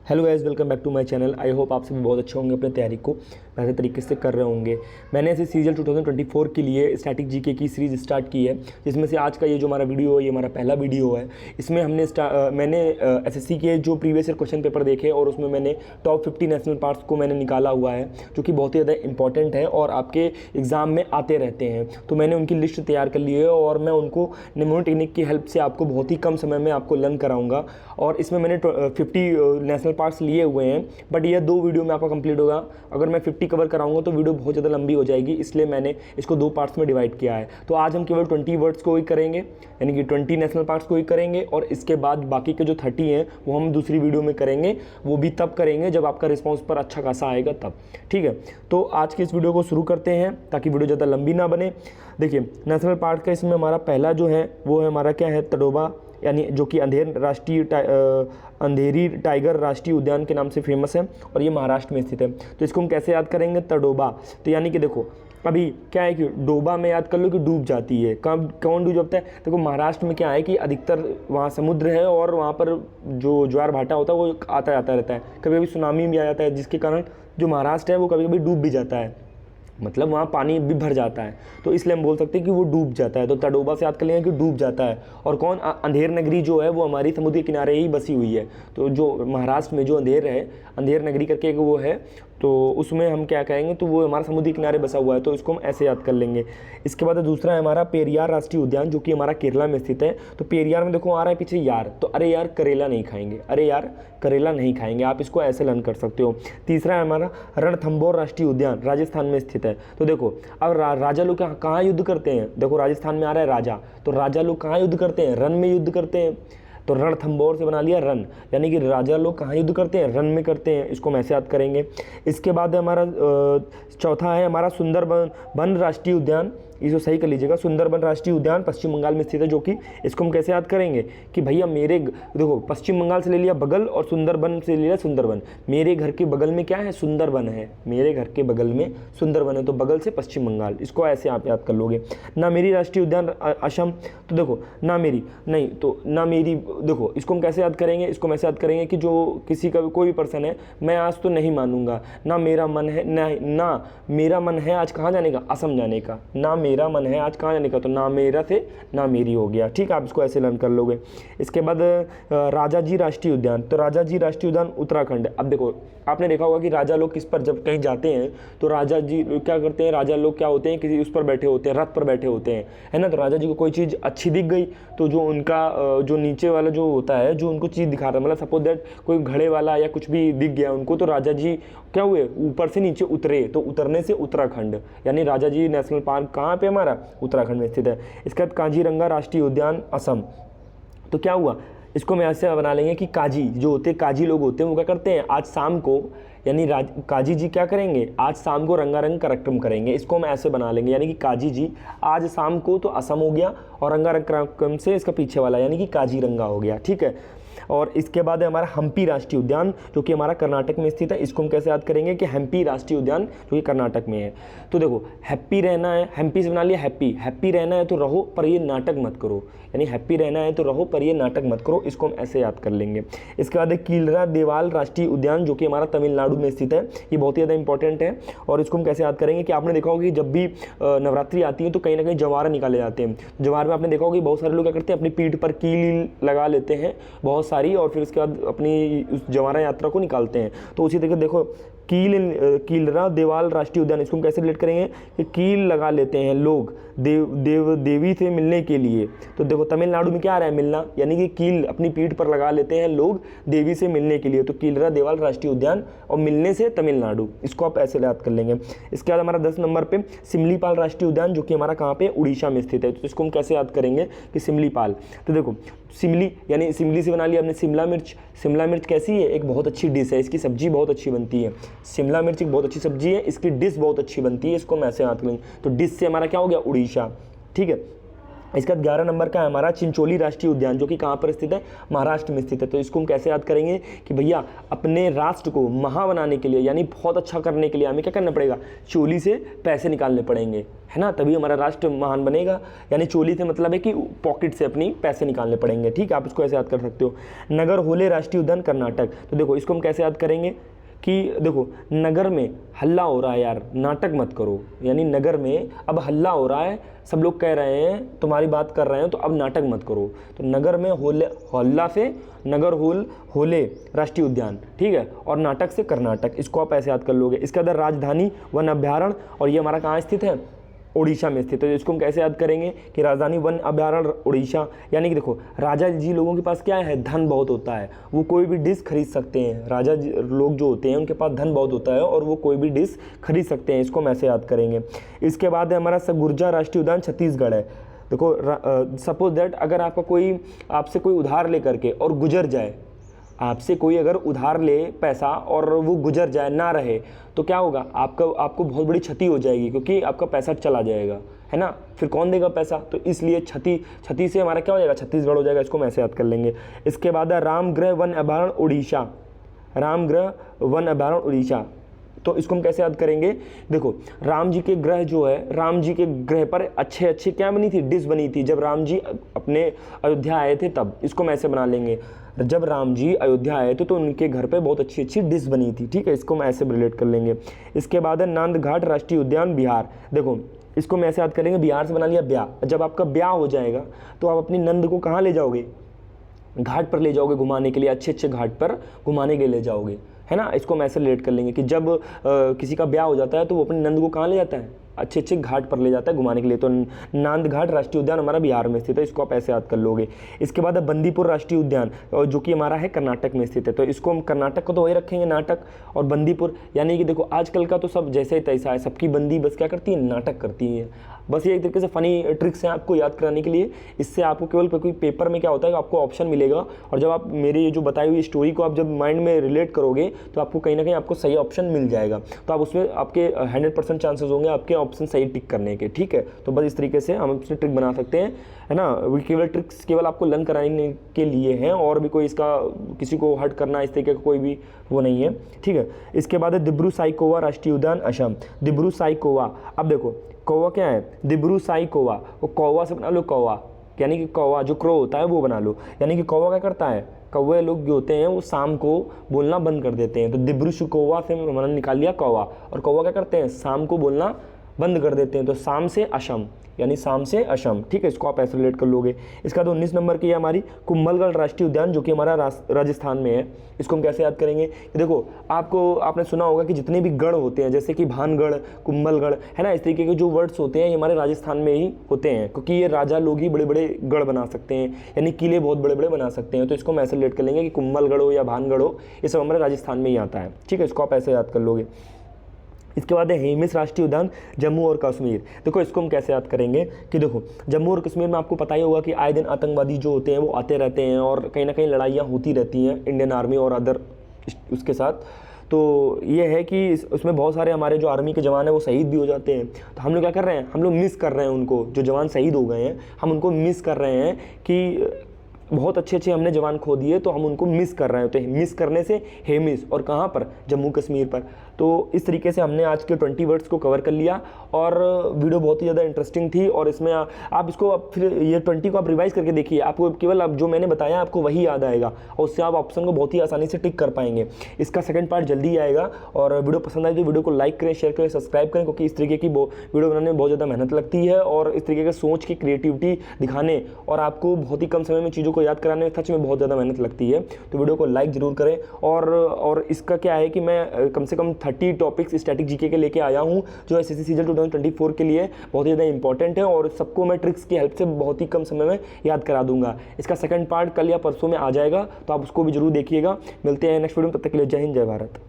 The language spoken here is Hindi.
Hello guys, welcome back to my channel. I hope आप सभी बहुत अच्छे होंगे, अपने तैयारी को बेहतर तरीके से कर रहे होंगे। मैंने ऐसे सीजन 2024 के लिए स्टैटिक जीके की सीरीज़ स्टार्ट की है, जिसमें से आज का ये जो हमारा वीडियो है, ये हमारा पहला वीडियो है। इसमें मैंने एसएससी के जो प्रीवियस ईयर क्वेश्चन पेपर देखे और उसमें मैंने टॉप 50 नेशनल पार्क्स को मैंने निकाला हुआ है, जो कि बहुत ही ज़्यादा इंपॉर्टेंट है और आपके एग्ज़ाम में आते रहते हैं। तो मैंने उनकी लिस्ट तैयार कर ली है और मैं उनको निमोनो टेक्निक की हेल्प से आपको बहुत ही कम समय में आपको लर्न कराऊंगा। और इसमें मैंने 50 नेशनल पार्क्स लिए हुए हैं, बट ये 2 वीडियो में आपका कंप्लीट होगा। अगर मैं 50 कवर कराऊंगा तो वीडियो बहुत ज़्यादा लंबी हो जाएगी, इसलिए मैंने इसको 2 पार्ट्स में डिवाइड किया है। तो आज हम केवल 20 वर्ड्स को ही करेंगे, यानी कि 20 नेशनल पार्क्स को ही करेंगे, और इसके बाद बाकी के जो 30 हैं वो हम दूसरी वीडियो में करेंगे। वो भी तब करेंगे जब आपका रिस्पॉन्स पर अच्छा खासा आएगा तब, ठीक है। तो आज की इस वीडियो को शुरू करते हैं ताकि वीडियो ज़्यादा लंबी ना बने। देखिए, नेशनल पार्क का इसमें हमारा पहला जो है वो है हमारा क्या है, तडोबा, यानी जो कि अंधेरी टाइगर राष्ट्रीय उद्यान के नाम से फेमस है और ये महाराष्ट्र में स्थित है। तो इसको हम कैसे याद करेंगे, तडोबा। तो यानी कि देखो, अभी क्या है कि डोबा में याद कर लो कि डूब जाती है। कौन डूब जाता है? देखो, महाराष्ट्र में क्या है कि अधिकतर वहाँ समुद्र है और वहाँ पर जो ज्वार भाटा होता है वो आता जाता रहता है। कभी कभी सुनामी भी आ जाता है, जिसके कारण जो महाराष्ट्र है वो कभी कभी डूब भी जाता है, मतलब वहाँ पानी भी भर जाता है। तो इसलिए हम बोल सकते हैं कि वो डूब जाता है। तो तडोबा से याद कर लेंगे कि डूब जाता है। और कौन? अंधेर नगरी जो है वो हमारी समुद्र के किनारे ही बसी हुई है। तो जो महाराष्ट्र में जो अंधेर है, अंधेर नगरी करके एक वो है, तो उसमें हम क्या कहेंगे, तो वो हमारा समुद्र के किनारे बसा हुआ है, तो इसको हम ऐसे याद कर लेंगे। इसके बाद दूसरा है हमारा पेरियार राष्ट्रीय उद्यान, जो कि हमारा केरला में स्थित है। तो पेरियार में देखो आ रहा है पीछे यार, तो अरे यार करेला नहीं खाएंगे, अरे यार करेला नहीं खाएंगे, आप इसको ऐसे लर्न कर सकते हो। तीसरा है हमारा रणथंभौर राष्ट्रीय उद्यान, राजस्थान में स्थित है। तो देखो, अब राजा लोग कहाँ युद्ध करते हैं? देखो, राजस्थान में आ रहा है राजा, तो राजा लोग कहाँ युद्ध करते हैं? रण में युद्ध करते हैं। तो रणथंभौर से बना लिया रन, यानी कि राजा लोग कहाँ युद्ध करते हैं? रन में करते हैं। इसको हम ऐसे याद करेंगे। इसके बाद हमारा चौथा है हमारा सुंदरबन राष्ट्रीय उद्यान। इसको सही कर लीजिएगा, सुंदरबन राष्ट्रीय उद्यान पश्चिम बंगाल में स्थित है। जो कि इसको हम कैसे याद करेंगे कि भैया देखो, पश्चिम बंगाल से ले लिया बगल और सुंदरबन से ले लिया सुंदरबन। मेरे घर के बगल में क्या है? सुंदरबन है। मेरे घर के बगल में सुंदरबन है, तो बगल से पश्चिम बंगाल, इसको ऐसे आप याद कर लोगे। ना मेरी राष्ट्रीय उद्यान असम। तो देखो, ना मेरी नहीं, तो ना मेरी, देखो इसको हम कैसे याद करेंगे? इसको हम ऐसे याद करेंगे कि जो किसी का कोई भी पर्सन है, मैं आज तो नहीं मानूंगा, ना मेरा मन है, ना मेरा मन है आज कहाँ जाने का? असम जाने का। ना मेरा मन है आज कहाँ जाने का, तो ना मेरा से ना मेरी हो गया, ठीक है। आप इसको ऐसे लर्न कर लोगे। इसके बाद राजाजी राष्ट्रीय उद्यान। तो राजाजी राष्ट्रीय उद्यान उत्तराखंड। अब देखो, आपने देखा होगा कि राजा लोग किस पर जब कहीं जाते हैं तो राजा जी क्या करते हैं? राजा लोग क्या होते हैं, किसी उस पर बैठे होते हैं, रथ पर बैठे होते हैं, है ना। तो राजा जी को कोई चीज़ अच्छी दिख गई तो जो उनका जो नीचे वाला जो होता है, जो उनको चीज़ दिखा रहा है, मतलब सपोज दैट कोई घड़े वाला या कुछ भी दिख गया उनको, तो राजा जी क्या हुए? ऊपर से नीचे उतरे। तो उतरने से उत्तराखंड, यानी राजा जी नेशनल पार्क कहाँ पे? हमारा उत्तराखंड में स्थित है। इसके बाद काजीरंगा राष्ट्रीय उद्यान असम। तो क्या हुआ? इसको मैं ऐसे बना लेंगे कि काजी जो होते हैं, काजी लोग होते हैं, वो क्या करते हैं? आज शाम को, यानी काजी जी क्या करेंगे? आज शाम को रंगारंग कार्यक्रम करेंगे। इसको हम ऐसे बना लेंगे, यानी कि काजी जी आज शाम को, तो असम हो गया, और रंगारंग कार्यक्रम से इसका पीछे वाला यानी कि काजीरंगा हो गया, ठीक है। और इसके बाद है हमारा हम्पी राष्ट्रीय उद्यान, जो कि हमारा कर्नाटक में स्थित है। इसको हम कैसे याद करेंगे कि हम्पी राष्ट्रीय उद्यान जो कि कर्नाटक में है। तो देखो, हैप्पी रहना है, हम्पी से बना लिया हैप्पी रहना है तो रहो, पर ये नाटक मत करो, यानी हैप्पी रहना है तो रहो पर ये नाटक मत करो। इसको हम ऐसे याद कर लेंगे। इसके बाद कीलरा देवाल राष्ट्रीय उद्यान, जो कि हमारा तमिलनाडु में स्थित है। ये बहुत ही ज़्यादा इंपॉर्टेंट है। और इसको हम कैसे याद करेंगे कि आपने देखा होगा कि जब भी नवरात्रि आती है तो कहीं ना कहीं जवार निकाले जाते हैं। जवार में आपने देखा होगा कि बहुत सारे लोग क्या करते हैं, अपनी पीठ पर कील लगा लेते हैं बहुत सारी, और फिर उसके बाद अपनी उस जवारा यात्रा को निकालते हैं। तो उसी तरीके देखो, कीलरा देवाल राष्ट्रीय उद्यान, इसको हम कैसे रिलेट करेंगे कि कील लगा लेते हैं लोग देवी से मिलने के लिए। तो देखो, तमिलनाडु में क्या आ रहा है? मिलना, यानी कि कील अपनी पीठ पर लगा लेते हैं लोग देवी से मिलने के लिए। तो कीलरा देवाल राष्ट्रीय उद्यान, और मिलने से तमिलनाडु, इसको आप ऐसे याद कर लेंगे। इसके बाद हमारा 10 नंबर पे सिमलीपाल राष्ट्रीय उद्यान, जो कि हमारा कहाँ पे? उड़ीसा में स्थित है। तो इसको हम कैसे याद करेंगे कि सिमलीपाल। तो देखो, सिमली यानी सिमली से बना लिया हमने शिमला मिर्च। शिमला मिर्च कैसी है? एक बहुत अच्छी डिश है, इसकी सब्जी बहुत अच्छी बनती है। शिमला मिर्च एक बहुत अच्छी सब्जी है, इसकी डिश बहुत अच्छी बनती है। इसको हम ऐसे याद करेंगे। तो डिश से हमारा क्या हो गया? उड़ीसा, ठीक है। इसका 11 नंबर का है हमारा चिंचोली राष्ट्रीय उद्यान, जो कि कहाँ पर स्थित है, महाराष्ट्र में स्थित है। तो इसको हम कैसे याद करेंगे कि भैया अपने राष्ट्र को महा बनाने के लिए यानी बहुत अच्छा करने के लिए हमें क्या करना पड़ेगा, चोली से पैसे निकालने पड़ेंगे, है ना, तभी हमारा राष्ट्र महान बनेगा। यानी चोली से मतलब है कि पॉकेट से अपनी पैसे निकालने पड़ेंगे, ठीक है, आप इसको ऐसे याद कर सकते हो। नगर होले राष्ट्रीय उद्यान कर्नाटक, तो देखो इसको हम कैसे याद करेंगे कि देखो नगर में हल्ला हो रहा है यार, नाटक मत करो, यानी नगर में अब हल्ला हो रहा है, सब लोग कह रहे हैं, तुम्हारी बात कर रहे हैं, तो अब नाटक मत करो। तो नगर में होले, हल्ला से नगर होले राष्ट्रीय उद्यान, ठीक है, और नाटक से कर्नाटक, इसको आप ऐसे याद कर लोगे। इसके अंदर राजधानी वन अभ्यारण्य, और ये हमारा कहाँ स्थित है, उड़ीसा में स्थित है। तो इसको हम कैसे याद करेंगे कि राजधानी वन अभ्यारण्य उड़ीसा, यानी कि देखो राजा जी लोगों के पास क्या है, धन बहुत होता है, वो कोई भी डिश खरीद सकते हैं। राजा जी लोग जो होते हैं उनके पास धन बहुत होता है और वो कोई भी डिश खरीद सकते हैं, इसको हम ऐसे याद करेंगे। इसके बाद है हमारा सरगुजा राष्ट्रीय उद्यान छत्तीसगढ़ है। देखो सपोज दैट अगर आपसे कोई उधार लेकर के और गुजर जाए, आपसे कोई अगर उधार ले पैसा और वो गुजर जाए, ना रहे, तो क्या होगा, आपको बहुत बड़ी क्षति हो जाएगी, क्योंकि आपका पैसा चला जाएगा, है ना, फिर कौन देगा पैसा। तो इसलिए क्षति से हमारा क्या हो जाएगा, छत्तीसगढ़ हो जाएगा, इसको हम ऐसे याद कर लेंगे। इसके बाद है रामगृह वन अभ्यारण्य उड़ीसा, रामगृह वन अभ्यारण्य उड़ीसा, तो इसको हम कैसे याद करेंगे, देखो राम जी के ग्रह जो है, राम जी के ग्रह पर अच्छे अच्छे क्या बनी थी, डिश बनी थी, जब राम जी अपने अयोध्या आए थे तब, इसको हम ऐसे बना लेंगे, जब राम जी अयोध्या आए थे तो उनके घर पे बहुत अच्छी अच्छी डिश बनी थी, ठीक है, इसको हम ऐसे रिलेट कर लेंगे। इसके बाद है नांदघाट राष्ट्रीय उद्यान बिहार, देखो इसको हम ऐसे याद करेंगे, बिहार से बना लिया ब्याह, जब आपका ब्याह हो जाएगा तो आप अपनी नंद को कहाँ ले जाओगे, घाट पर ले जाओगे घुमाने के लिए, अच्छे अच्छे घाट पर घुमाने के लिए ले जाओगे, है ना, इसको हम ऐसे रिलेट कर लेंगे कि जब किसी का ब्याह हो जाता है तो वो अपनी नंद को कहाँ ले जाता है, अच्छे अच्छे घाट पर ले जाता है घुमाने के लिए। तो नांदघाट राष्ट्रीय उद्यान हमारा बिहार में स्थित है, इसको आप ऐसे याद कर लोगे। इसके बाद है बंदीपुर राष्ट्रीय उद्यान, जो कि हमारा है कर्नाटक में स्थित है, तो इसको हम कर्नाटक को तो वही रखेंगे नाटक, और बंदीपुर, यानी कि देखो आजकल का तो सब जैसे ही तैसा है, सबकी बंदी बस क्या करती है, नाटक करती है। बस ये एक तरीके से फनी ट्रिक्स हैं आपको याद कराने के लिए, इससे आपको केवल कोई पेपर में क्या होता है कि आपको ऑप्शन मिलेगा, और जब आप मेरी ये जो बताई हुई स्टोरी को आप जब माइंड में रिलेट करोगे तो आपको कहीं ना कहीं आपको सही ऑप्शन मिल जाएगा, तो आप उसमें आपके 100% चांसेस होंगे आपके ऑप्शन सही टिक करने के, ठीक है। तो बस इस तरीके से हम उसमें ट्रिक बना सकते हैं, है ना, केवल ट्रिक्स केवल आपको लर्न कराने के लिए हैं, और भी कोई इसका किसी को हर्ट करना इस तरीके का कोई भी वो नहीं है, ठीक है। इसके बाद है दिब्रू साईकोवा राष्ट्रीय उद्यान असम, दिब्रू साईकोवा, अब देखो कौवा क्या है, दिब्रू साईकोवा, वो कौवा से बना लो कौवा, यानी कि कौवा जो क्रो होता है वो बना लो, यानी कि कौवा क्या करता है, कौवे लोग जो होते हैं वो शाम को बोलना बंद कर देते हैं, तो दिब्रू कौवा से हमने निकाल लिया कौवा, और कौवा क्या करते हैं, शाम को बोलना बंद कर देते हैं, तो शाम से असम, यानी शाम से असम, ठीक है, इसको आप ऐसे रिलेट कर लोगे। इसका तो 19 नंबर की है हमारी कुंभलगढ़ राष्ट्रीय उद्यान, जो कि हमारा राजस्थान में है, इसको हम कैसे याद करेंगे, देखो आपने सुना होगा कि जितने भी गढ़ होते हैं, जैसे कि भानगढ़, कुंभलगढ़, है ना, इस तरीके के जो वर्ड्स होते हैं ये हमारे राजस्थान में ही होते हैं, क्योंकि ये राजा लोग ही बड़े बड़े गढ़ बना सकते हैं, यानी किले बहुत बड़े बड़े बना सकते हैं, तो इसको हम ऐसे रिलेट कर लेंगे कि कुंभलगढ़ हो या भानगढ़ हो, ये सब हमारे राजस्थान में ही आता है, ठीक है, इसको आप ऐसे याद कर लोगे। इसके बाद है हेमिस राष्ट्रीय उद्यान जम्मू और कश्मीर, देखो इसको हम कैसे याद करेंगे कि देखो जम्मू और कश्मीर में आपको पता ही होगा कि आए दिन आतंकवादी जो होते हैं वो आते रहते हैं, और कहीं ना कहीं लड़ाइयाँ होती रहती हैं इंडियन आर्मी और अदर उसके साथ, तो ये है कि उसमें बहुत सारे हमारे जो आर्मी के जवान हैं वो शहीद भी हो जाते हैं, तो हम लोग क्या कर रहे हैं, हम लोग मिस कर रहे हैं उनको, जो जवान शहीद हो गए हैं हम उनको मिस कर रहे हैं कि बहुत अच्छे अच्छे हमने जवान खो दिए, तो हम उनको मिस कर रहे हैं, तो मिस करने से हेमिस, और कहाँ पर, जम्मू कश्मीर पर। तो इस तरीके से हमने आज के 20 वर्ड्स को कवर कर लिया, और वीडियो बहुत ही ज़्यादा इंटरेस्टिंग थी, और इसमें आप इसको फिर ये 20 को आप रिवाइज करके देखिए, आपको केवल अब जो मैंने बताया आपको वही याद आएगा, और उससे आप ऑप्शन को बहुत ही आसानी से टिक कर पाएंगे। इसका सेकंड पार्ट जल्दी आएगा, और वीडियो पसंद आए तो वीडियो को लाइक करें, शेयर करें, सब्सक्राइब करें, क्योंकि इस तरीके की वीडियो बनाने में बहुत ज़्यादा मेहनत लगती है, और इस तरीके के सोच की क्रिएटिविटी दिखाने और आपको बहुत ही कम समय में चीज़ों को याद कराने में सच में बहुत ज़्यादा मेहनत लगती है, तो वीडियो को लाइक ज़रूर करें। और इसका क्या है कि मैं कम से कम 30 टॉपिक्स स्टैटिक जीके के लेके आया हूँ, जो एसएससी सीजन 2024 के लिए बहुत ही ज़्यादा इंपॉर्टेंट है, और सबको मैं ट्रिक्स की हेल्प से बहुत ही कम समय में याद करा दूंगा। इसका सेकंड पार्ट कल या परसों में आ जाएगा, तो आप उसको भी जरूर देखिएगा। मिलते हैं नेक्स्ट वीडियो में, तब तक के लिए जय हिंद, जय भारत।